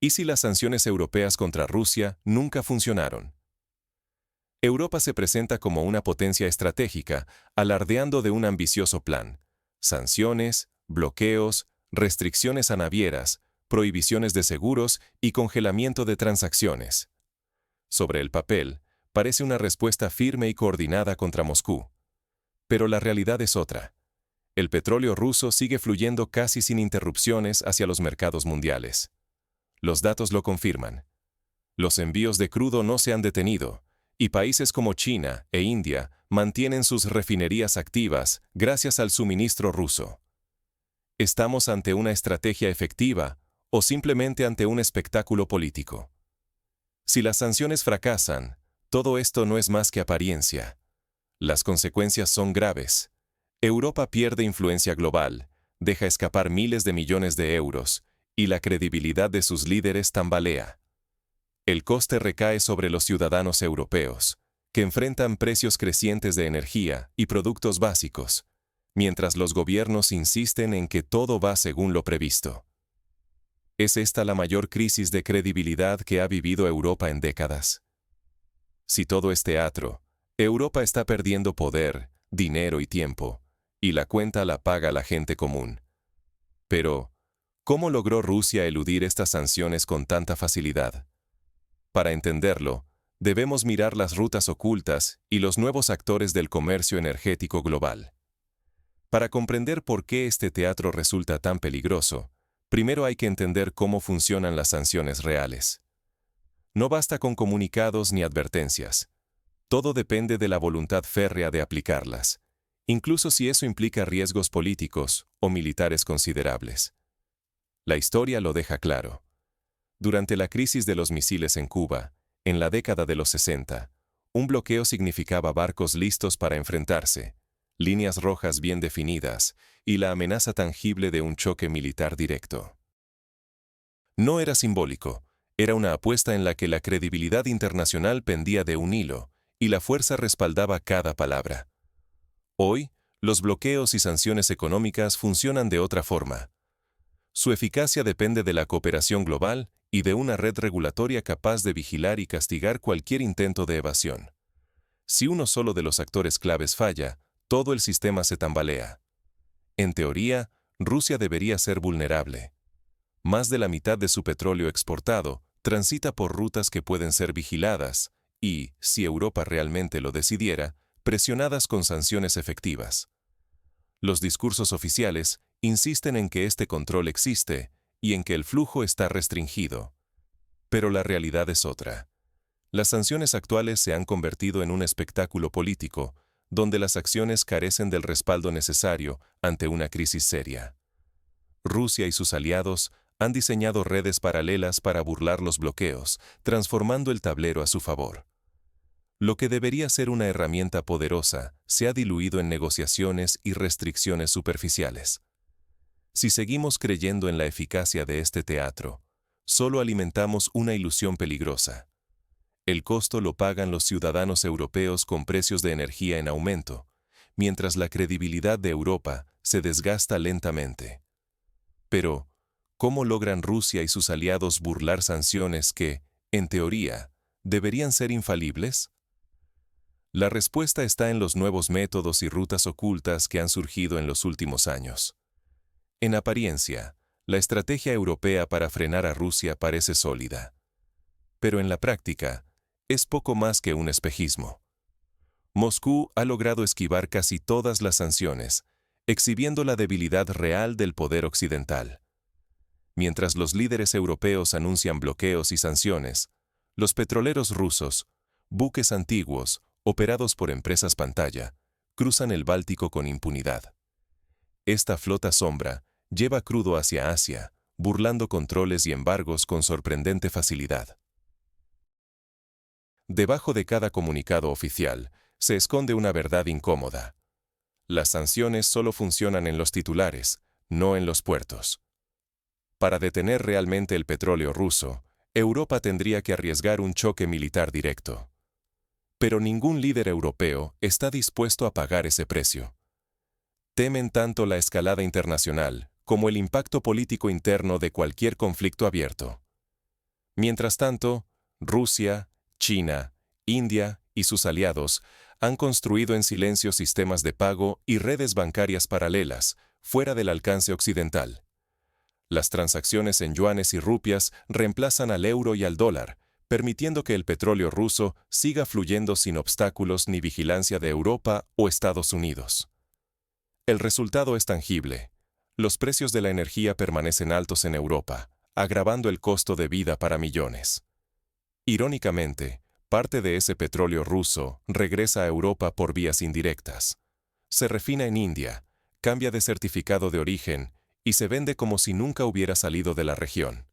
¿Y si las sanciones europeas contra Rusia nunca funcionaron? Europa se presenta como una potencia estratégica, alardeando de un ambicioso plan. Sanciones, bloqueos, restricciones a navieras, prohibiciones de seguros y congelamiento de transacciones. Sobre el papel, parece una respuesta firme y coordinada contra Moscú. Pero la realidad es otra. El petróleo ruso sigue fluyendo casi sin interrupciones hacia los mercados mundiales. Los datos lo confirman. Los envíos de crudo no se han detenido, y países como China e India mantienen sus refinerías activas gracias al suministro ruso. ¿Estamos ante una estrategia efectiva o simplemente ante un espectáculo político? Si las sanciones fracasan, todo esto no es más que apariencia. Las consecuencias son graves. Europa pierde influencia global, deja escapar miles de millones de euros, y la credibilidad de sus líderes tambalea. El coste recae sobre los ciudadanos europeos, que enfrentan precios crecientes de energía y productos básicos, mientras los gobiernos insisten en que todo va según lo previsto. ¿Es esta la mayor crisis de credibilidad que ha vivido Europa en décadas? Si todo es teatro, Europa está perdiendo poder, dinero y tiempo, y la cuenta la paga la gente común. Pero, ¿cómo logró Rusia eludir estas sanciones con tanta facilidad? Para entenderlo, debemos mirar las rutas ocultas y los nuevos actores del comercio energético global. Para comprender por qué este teatro resulta tan peligroso, primero hay que entender cómo funcionan las sanciones reales. No basta con comunicados ni advertencias. Todo depende de la voluntad férrea de aplicarlas, incluso si eso implica riesgos políticos o militares considerables. La historia lo deja claro. Durante la crisis de los misiles en Cuba, en la década de los 60, un bloqueo significaba barcos listos para enfrentarse, líneas rojas bien definidas y la amenaza tangible de un choque militar directo. No era simbólico, era una apuesta en la que la credibilidad internacional pendía de un hilo y la fuerza respaldaba cada palabra. Hoy, los bloqueos y sanciones económicas funcionan de otra forma. Su eficacia depende de la cooperación global y de una red regulatoria capaz de vigilar y castigar cualquier intento de evasión. Si uno solo de los actores claves falla, todo el sistema se tambalea. En teoría, Rusia debería ser vulnerable. Más de la mitad de su petróleo exportado transita por rutas que pueden ser vigiladas y, si Europa realmente lo decidiera, presionadas con sanciones efectivas. Los discursos oficiales insisten en que este control existe y en que el flujo está restringido. Pero la realidad es otra. Las sanciones actuales se han convertido en un espectáculo político, donde las acciones carecen del respaldo necesario ante una crisis seria. Rusia y sus aliados han diseñado redes paralelas para burlar los bloqueos, transformando el tablero a su favor. Lo que debería ser una herramienta poderosa se ha diluido en negociaciones y restricciones superficiales. Si seguimos creyendo en la eficacia de este teatro, solo alimentamos una ilusión peligrosa. El costo lo pagan los ciudadanos europeos con precios de energía en aumento, mientras la credibilidad de Europa se desgasta lentamente. Pero, ¿cómo logran Rusia y sus aliados burlar sanciones que, en teoría, deberían ser infalibles? La respuesta está en los nuevos métodos y rutas ocultas que han surgido en los últimos años. En apariencia, la estrategia europea para frenar a Rusia parece sólida. Pero en la práctica, es poco más que un espejismo. Moscú ha logrado esquivar casi todas las sanciones, exhibiendo la debilidad real del poder occidental. Mientras los líderes europeos anuncian bloqueos y sanciones, los petroleros rusos, buques antiguos, operados por empresas pantalla, cruzan el Báltico con impunidad. Esta flota sombra lleva crudo hacia Asia, burlando controles y embargos con sorprendente facilidad. Debajo de cada comunicado oficial se esconde una verdad incómoda. Las sanciones solo funcionan en los titulares, no en los puertos. Para detener realmente el petróleo ruso, Europa tendría que arriesgar un choque militar directo. Pero ningún líder europeo está dispuesto a pagar ese precio. Temen tanto la escalada internacional como el impacto político interno de cualquier conflicto abierto. Mientras tanto, Rusia, China, India y sus aliados han construido en silencio sistemas de pago y redes bancarias paralelas, fuera del alcance occidental. Las transacciones en yuanes y rupias reemplazan al euro y al dólar, permitiendo que el petróleo ruso siga fluyendo sin obstáculos ni vigilancia de Europa o Estados Unidos. El resultado es tangible. Los precios de la energía permanecen altos en Europa, agravando el costo de vida para millones. Irónicamente, parte de ese petróleo ruso regresa a Europa por vías indirectas. Se refina en India, cambia de certificado de origen y se vende como si nunca hubiera salido de la región.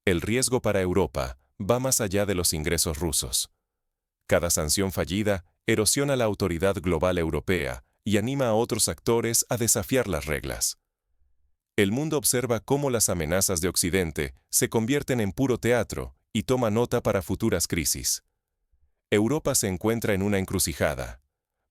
El riesgo para Europa va más allá de los ingresos rusos. Cada sanción fallida erosiona la autoridad global europea y anima a otros actores a desafiar las reglas. El mundo observa cómo las amenazas de Occidente se convierten en puro teatro y toma nota para futuras crisis. Europa se encuentra en una encrucijada: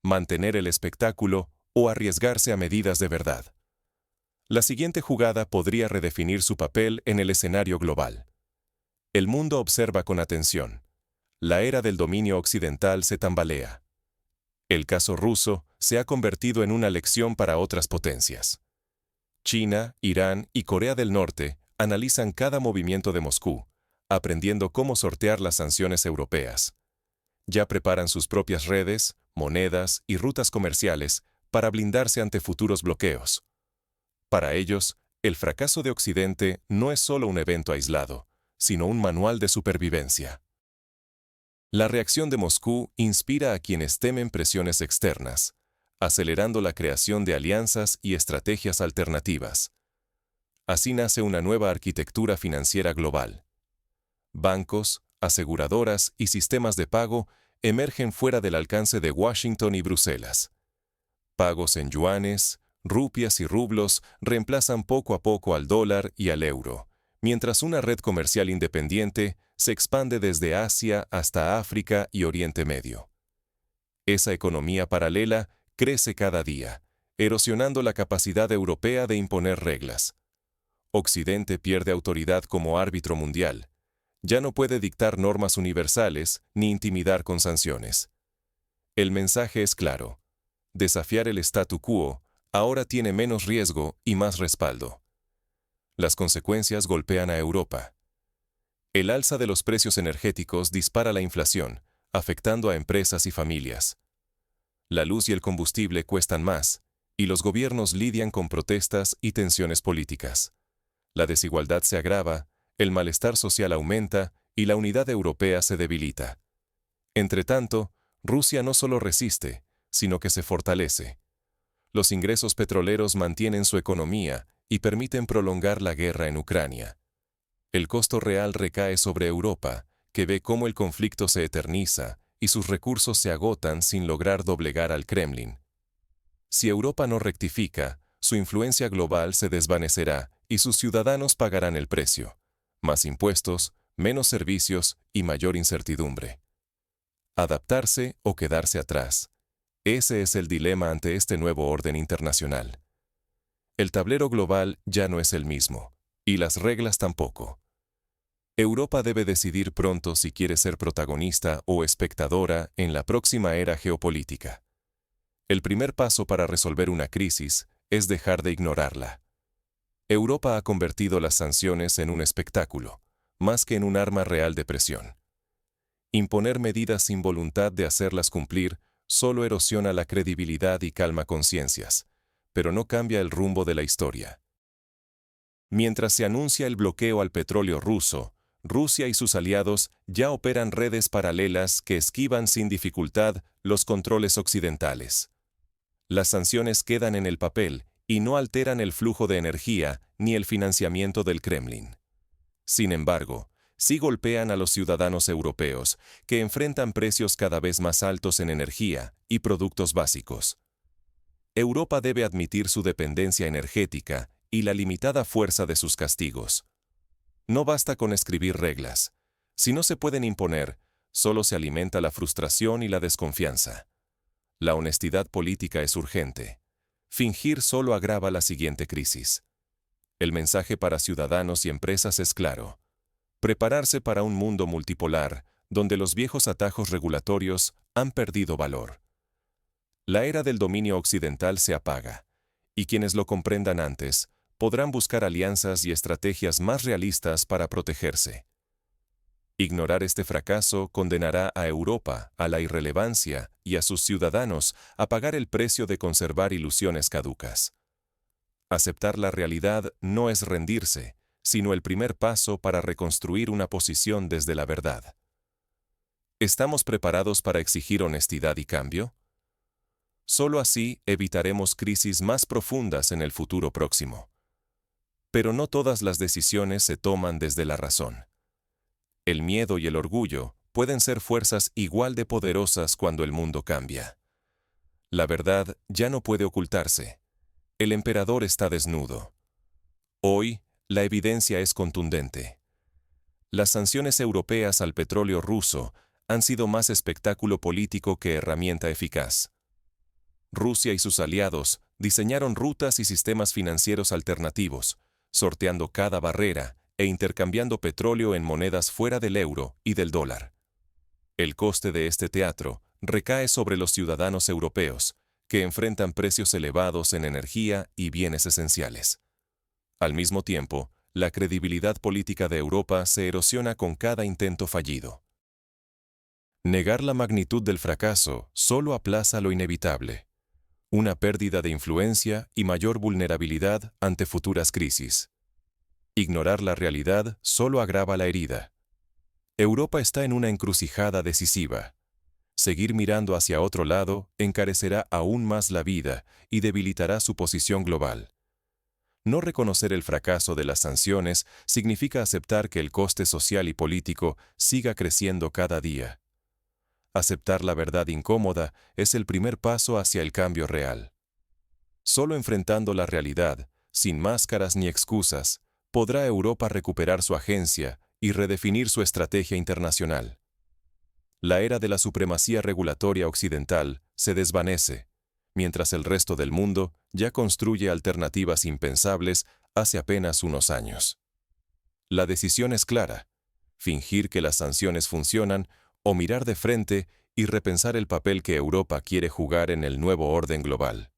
mantener el espectáculo o arriesgarse a medidas de verdad. La siguiente jugada podría redefinir su papel en el escenario global. El mundo observa con atención. La era del dominio occidental se tambalea. El caso ruso se ha convertido en una lección para otras potencias. China, Irán y Corea del Norte analizan cada movimiento de Moscú, aprendiendo cómo sortear las sanciones europeas. Ya preparan sus propias redes, monedas y rutas comerciales para blindarse ante futuros bloqueos. Para ellos, el fracaso de Occidente no es solo un evento aislado, sino un manual de supervivencia. La reacción de Moscú inspira a quienes temen presiones externas, acelerando la creación de alianzas y estrategias alternativas. Así nace una nueva arquitectura financiera global. Bancos, aseguradoras y sistemas de pago emergen fuera del alcance de Washington y Bruselas. Pagos en yuanes, rupias y rublos reemplazan poco a poco al dólar y al euro, mientras una red comercial independiente se expande desde Asia hasta África y Oriente Medio. Esa economía paralela crece cada día, erosionando la capacidad europea de imponer reglas. Occidente pierde autoridad como árbitro mundial. Ya no puede dictar normas universales ni intimidar con sanciones. El mensaje es claro: desafiar el statu quo ahora tiene menos riesgo y más respaldo. Las consecuencias golpean a Europa. El alza de los precios energéticos dispara la inflación, afectando a empresas y familias. La luz y el combustible cuestan más, y los gobiernos lidian con protestas y tensiones políticas. La desigualdad se agrava, el malestar social aumenta y la unidad europea se debilita. Entretanto, Rusia no solo resiste, sino que se fortalece. Los ingresos petroleros mantienen su economía y permiten prolongar la guerra en Ucrania. El costo real recae sobre Europa, que ve cómo el conflicto se eterniza y sus recursos se agotan sin lograr doblegar al Kremlin. Si Europa no rectifica, su influencia global se desvanecerá y sus ciudadanos pagarán el precio: más impuestos, menos servicios y mayor incertidumbre. Adaptarse o quedarse atrás. Ese es el dilema ante este nuevo orden internacional. El tablero global ya no es el mismo, y las reglas tampoco. Europa debe decidir pronto si quiere ser protagonista o espectadora en la próxima era geopolítica. El primer paso para resolver una crisis es dejar de ignorarla. Europa ha convertido las sanciones en un espectáculo, más que en un arma real de presión. Imponer medidas sin voluntad de hacerlas cumplir solo erosiona la credibilidad y calma conciencias, pero no cambia el rumbo de la historia. Mientras se anuncia el bloqueo al petróleo ruso, Rusia y sus aliados ya operan redes paralelas que esquivan sin dificultad los controles occidentales. Las sanciones quedan en el papel y no alteran el flujo de energía ni el financiamiento del Kremlin. Sin embargo, sí golpean a los ciudadanos europeos, que enfrentan precios cada vez más altos en energía y productos básicos. Europa debe admitir su dependencia energética y la limitada fuerza de sus castigos. No basta con escribir reglas. Si no se pueden imponer, solo se alimenta la frustración y la desconfianza. La honestidad política es urgente. Fingir solo agrava la siguiente crisis. El mensaje para ciudadanos y empresas es claro: Prepararse para un mundo multipolar, donde los viejos atajos regulatorios han perdido valor. La era del dominio occidental se apaga, y quienes lo comprendan antes podrán buscar alianzas y estrategias más realistas para protegerse. Ignorar este fracaso condenará a Europa a la irrelevancia y a sus ciudadanos a pagar el precio de conservar ilusiones caducas. Aceptar la realidad no es rendirse, sino el primer paso para reconstruir una posición desde la verdad. ¿Estamos preparados para exigir honestidad y cambio? Solo así evitaremos crisis más profundas en el futuro próximo. Pero no todas las decisiones se toman desde la razón. El miedo y el orgullo pueden ser fuerzas igual de poderosas cuando el mundo cambia. La verdad ya no puede ocultarse. El emperador está desnudo. Hoy, la evidencia es contundente. Las sanciones europeas al petróleo ruso han sido más espectáculo político que herramienta eficaz. Rusia y sus aliados diseñaron rutas y sistemas financieros alternativos, sorteando cada barrera e intercambiando petróleo en monedas fuera del euro y del dólar. El coste de este teatro recae sobre los ciudadanos europeos, que enfrentan precios elevados en energía y bienes esenciales. Al mismo tiempo, la credibilidad política de Europa se erosiona con cada intento fallido. Negar la magnitud del fracaso solo aplaza lo inevitable: una pérdida de influencia y mayor vulnerabilidad ante futuras crisis. Ignorar la realidad solo agrava la herida. Europa está en una encrucijada decisiva. Seguir mirando hacia otro lado encarecerá aún más la vida y debilitará su posición global. No reconocer el fracaso de las sanciones significa aceptar que el coste social y político siga creciendo cada día. Aceptar la verdad incómoda es el primer paso hacia el cambio real. Solo enfrentando la realidad, sin máscaras ni excusas, podrá Europa recuperar su agencia y redefinir su estrategia internacional. La era de la supremacía regulatoria occidental se desvanece, mientras el resto del mundo ya construye alternativas impensables hace apenas unos años. La decisión es clara: fingir que las sanciones funcionan o mirar de frente y repensar el papel que Europa quiere jugar en el nuevo orden global.